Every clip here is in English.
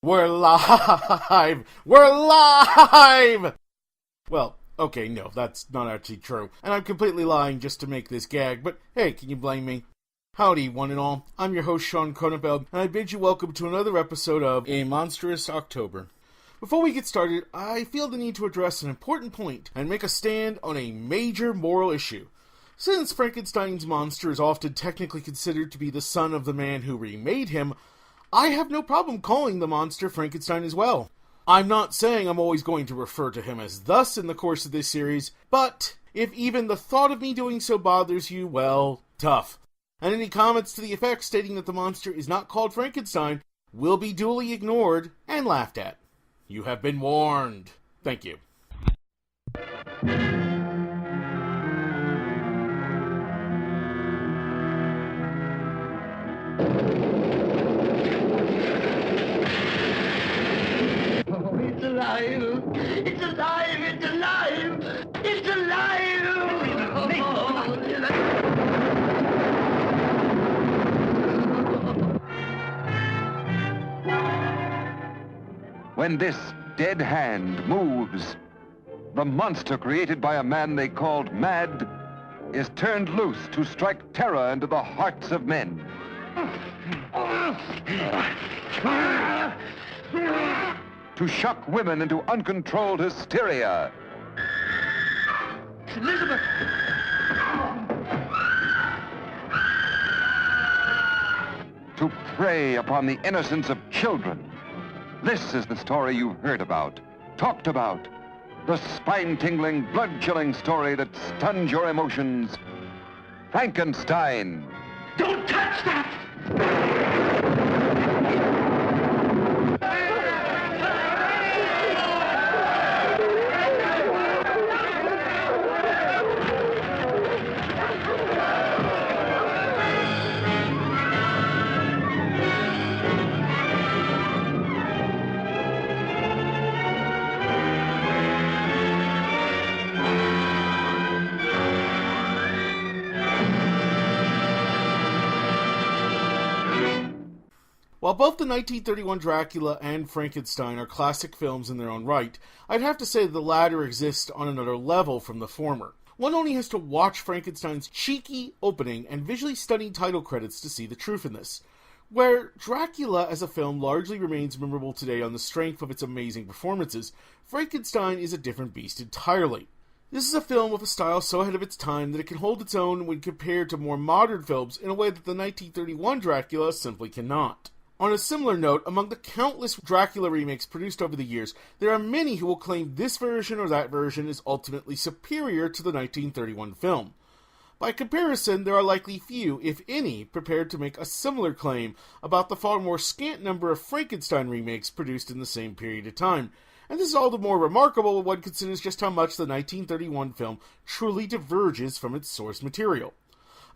We're live! We're live! Well, okay, no, that's not actually true. And I'm completely lying just to make this gag, but hey, can you blame me? Howdy, one and all. I'm your host, Sean Cronenfeld, and I bid you welcome to another episode of A Monstrous October. Before we get started, I feel the need to address an important point and make a stand on a major moral issue. Since Frankenstein's monster is often technically considered to be the son of the man who remade him, I have no problem calling the monster Frankenstein as well. I'm not saying I'm always going to refer to him as thus in the course of this series, but if even the thought of me doing so bothers you, well, tough. And any comments to the effect stating that the monster is not called Frankenstein will be duly ignored and laughed at. You have been warned. Thank you. It's alive! It's alive! It's alive! It's alive! When this dead hand moves, the monster created by a man they called mad is turned loose to strike terror into the hearts of men. To shock women into uncontrolled hysteria. Elizabeth! To prey upon the innocence of children. This is the story you've heard about, talked about. The spine-tingling, blood-chilling story that stuns your emotions. Frankenstein. Don't touch that! While both the 1931 Dracula and Frankenstein are classic films in their own right, I'd have to say that the latter exists on another level from the former. One only has to watch Frankenstein's cheeky opening and visually stunning title credits to see the truth in this. Where Dracula as a film largely remains memorable today on the strength of its amazing performances, Frankenstein is a different beast entirely. This is a film with a style so ahead of its time that it can hold its own when compared to more modern films in a way that the 1931 Dracula simply cannot. On a similar note, among the countless Dracula remakes produced over the years, there are many who will claim this version or that version is ultimately superior to the 1931 film. By comparison, there are likely few, if any, prepared to make a similar claim about the far more scant number of Frankenstein remakes produced in the same period of time, and this is all the more remarkable when one considers just how much the 1931 film truly diverges from its source material.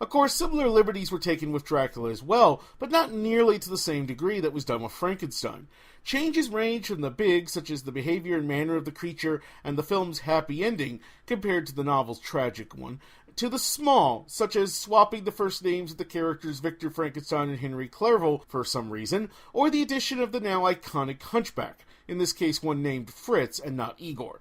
Of course, similar liberties were taken with Dracula as well, but not nearly to the same degree that was done with Frankenstein. Changes range from the big, such as the behavior and manner of the creature and the film's happy ending, compared to the novel's tragic one, to the small, such as swapping the first names of the characters Victor Frankenstein and Henry Clerval for some reason, or the addition of the now iconic Hunchback, in this case one named Fritz and not Igor.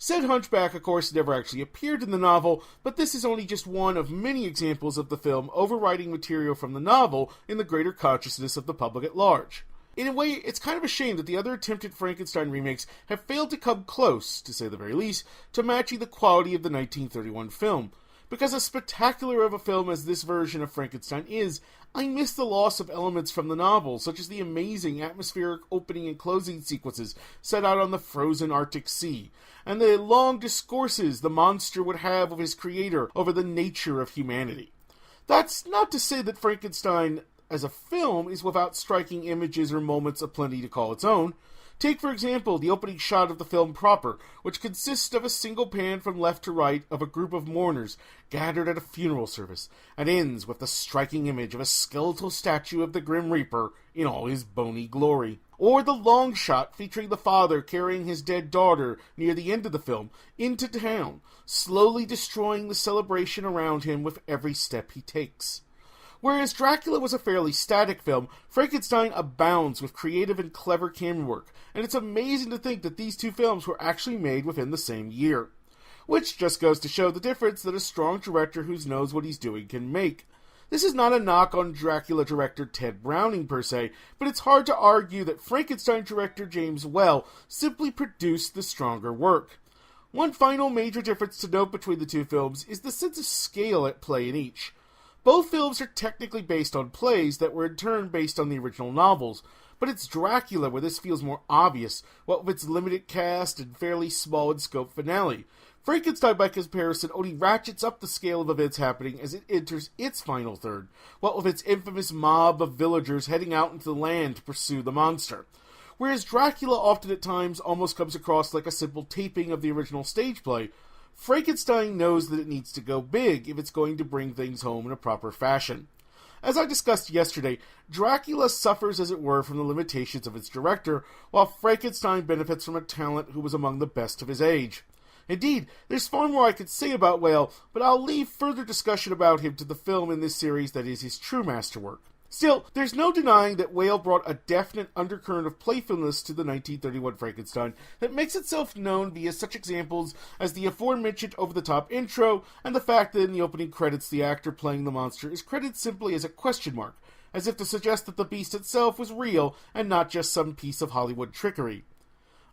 Said Hunchback, of course, never actually appeared in the novel, but this is only just one of many examples of the film overriding material from the novel in the greater consciousness of the public at large. In a way, it's kind of a shame that the other attempted Frankenstein remakes have failed to come close, to say the very least, to matching the quality of the 1931 film. Because as spectacular of a film as this version of Frankenstein is, I miss the loss of elements from the novel, such as the amazing atmospheric opening and closing sequences set out on the frozen Arctic Sea, and the long discourses the monster would have of his creator over the nature of humanity. That's not to say that Frankenstein as a film is without striking images or moments aplenty to call its own. Take, for example, the opening shot of the film proper, which consists of a single pan from left to right of a group of mourners gathered at a funeral service, and ends with the striking image of a skeletal statue of the Grim Reaper in all his bony glory. Or the long shot featuring the father carrying his dead daughter near the end of the film into town, slowly destroying the celebration around him with every step he takes. Whereas Dracula was a fairly static film, Frankenstein abounds with creative and clever camera work, and it's amazing to think that these two films were actually made within the same year. Which just goes to show the difference that a strong director who knows what he's doing can make. This is not a knock on Dracula director Ted Browning per se, but it's hard to argue that Frankenstein director James Whale simply produced the stronger work. One final major difference to note between the two films is the sense of scale at play in each. Both films are technically based on plays that were in turn based on the original novels, but it's Dracula where this feels more obvious, what with its limited cast and fairly small in scope finale. Frankenstein, by comparison, only ratchets up the scale of events happening as it enters its final third, what with its infamous mob of villagers heading out into the land to pursue the monster. Whereas Dracula often at times almost comes across like a simple taping of the original stage play, Frankenstein knows that it needs to go big if it's going to bring things home in a proper fashion. As I discussed yesterday, Dracula suffers, as it were, from the limitations of its director, while Frankenstein benefits from a talent who was among the best of his age. Indeed, there's far more I could say about Whale, but I'll leave further discussion about him to the film in this series that is his true masterwork. Still, there's no denying that Whale brought a definite undercurrent of playfulness to the 1931 Frankenstein that makes itself known via such examples as the aforementioned over-the-top intro, and the fact that in the opening credits the actor playing the monster is credited simply as a question mark, as if to suggest that the beast itself was real and not just some piece of Hollywood trickery.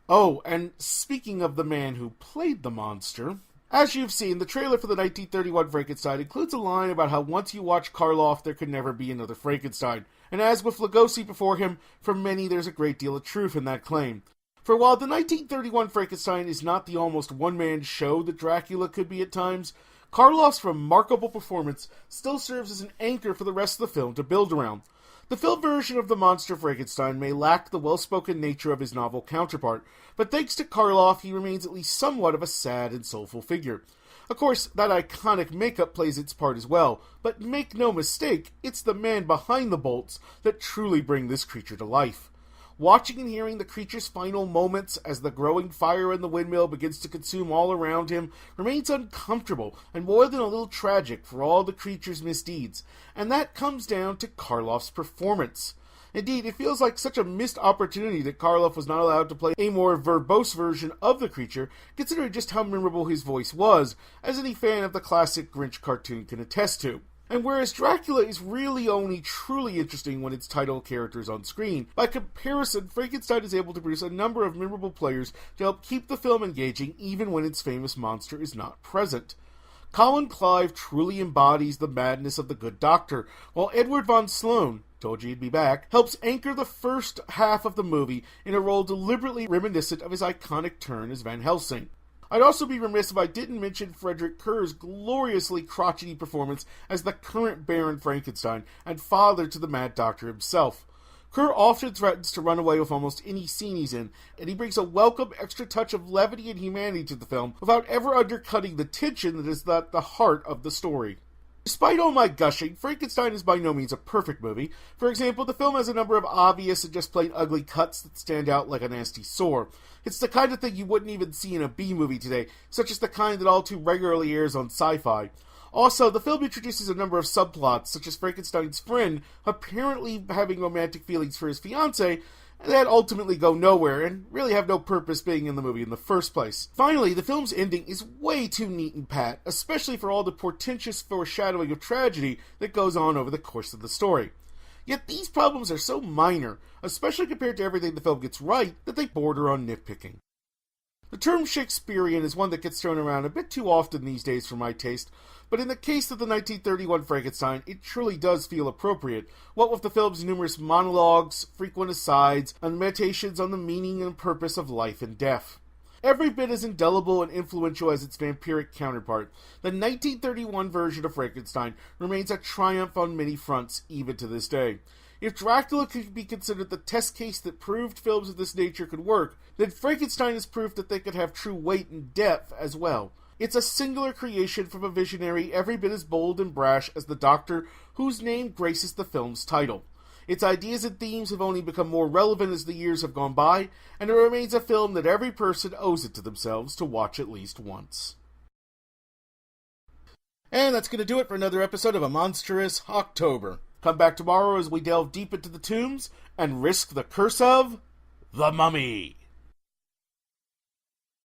Oh, and speaking of the man who played the monster, as you've seen, the trailer for the 1931 Frankenstein includes a line about how once you watch Karloff, there could never be another Frankenstein. And as with Lugosi before him, for many there's a great deal of truth in that claim. For while the 1931 Frankenstein is not the almost one-man show that Dracula could be at times, Karloff's remarkable performance still serves as an anchor for the rest of the film to build around. The film version of the monster Frankenstein may lack the well-spoken nature of his novel counterpart, but thanks to Karloff, he remains at least somewhat of a sad and soulful figure. Of course, that iconic makeup plays its part as well, but make no mistake, it's the man behind the bolts that truly bring this creature to life. Watching and hearing the creature's final moments as the growing fire in the windmill begins to consume all around him remains uncomfortable and more than a little tragic for all the creature's misdeeds, and that comes down to Karloff's performance. Indeed, it feels like such a missed opportunity that Karloff was not allowed to play a more verbose version of the creature, considering just how memorable his voice was, as any fan of the classic Grinch cartoon can attest to. And whereas Dracula is really only truly interesting when its title character is on screen, by comparison, Frankenstein is able to produce a number of memorable players to help keep the film engaging even when its famous monster is not present. Colin Clive truly embodies the madness of the Good Doctor, while Edward von Sloan, told you he'd be back, helps anchor the first half of the movie in a role deliberately reminiscent of his iconic turn as Van Helsing. I'd also be remiss if I didn't mention Frederick Kerr's gloriously crotchety performance as the current Baron Frankenstein and father to the Mad Doctor himself. Kerr often threatens to run away with almost any scene he's in, and he brings a welcome extra touch of levity and humanity to the film without ever undercutting the tension that is at the heart of the story. Despite all my gushing, Frankenstein is by no means a perfect movie. For example, the film has a number of obvious and just plain ugly cuts that stand out like a nasty sore. It's the kind of thing you wouldn't even see in a B-movie today, such as the kind that all too regularly airs on Sci-Fi. Also, the film introduces a number of subplots, such as Frankenstein's friend apparently having romantic feelings for his fiancée, that ultimately go nowhere and really have no purpose being in the movie in the first place. Finally, the film's ending is way too neat and pat, especially for all the portentous foreshadowing of tragedy that goes on over the course of the story. Yet these problems are so minor, especially compared to everything the film gets right, that they border on nitpicking. The term Shakespearean is one that gets thrown around a bit too often these days for my taste, but in the case of the 1931 Frankenstein, it truly does feel appropriate, what with the film's numerous monologues, frequent asides, and meditations on the meaning and purpose of life and death. Every bit as indelible and influential as its vampiric counterpart, the 1931 version of Frankenstein remains a triumph on many fronts, even to this day. If Dracula could be considered the test case that proved films of this nature could work, then Frankenstein is proof that they could have true weight and depth as well. It's a singular creation from a visionary every bit as bold and brash as the Doctor, whose name graces the film's title. Its ideas and themes have only become more relevant as the years have gone by, and it remains a film that every person owes it to themselves to watch at least once. And that's going to do it for another episode of A Monstrous October. Come back tomorrow as we delve deep into the tombs and risk the curse of the Mummy.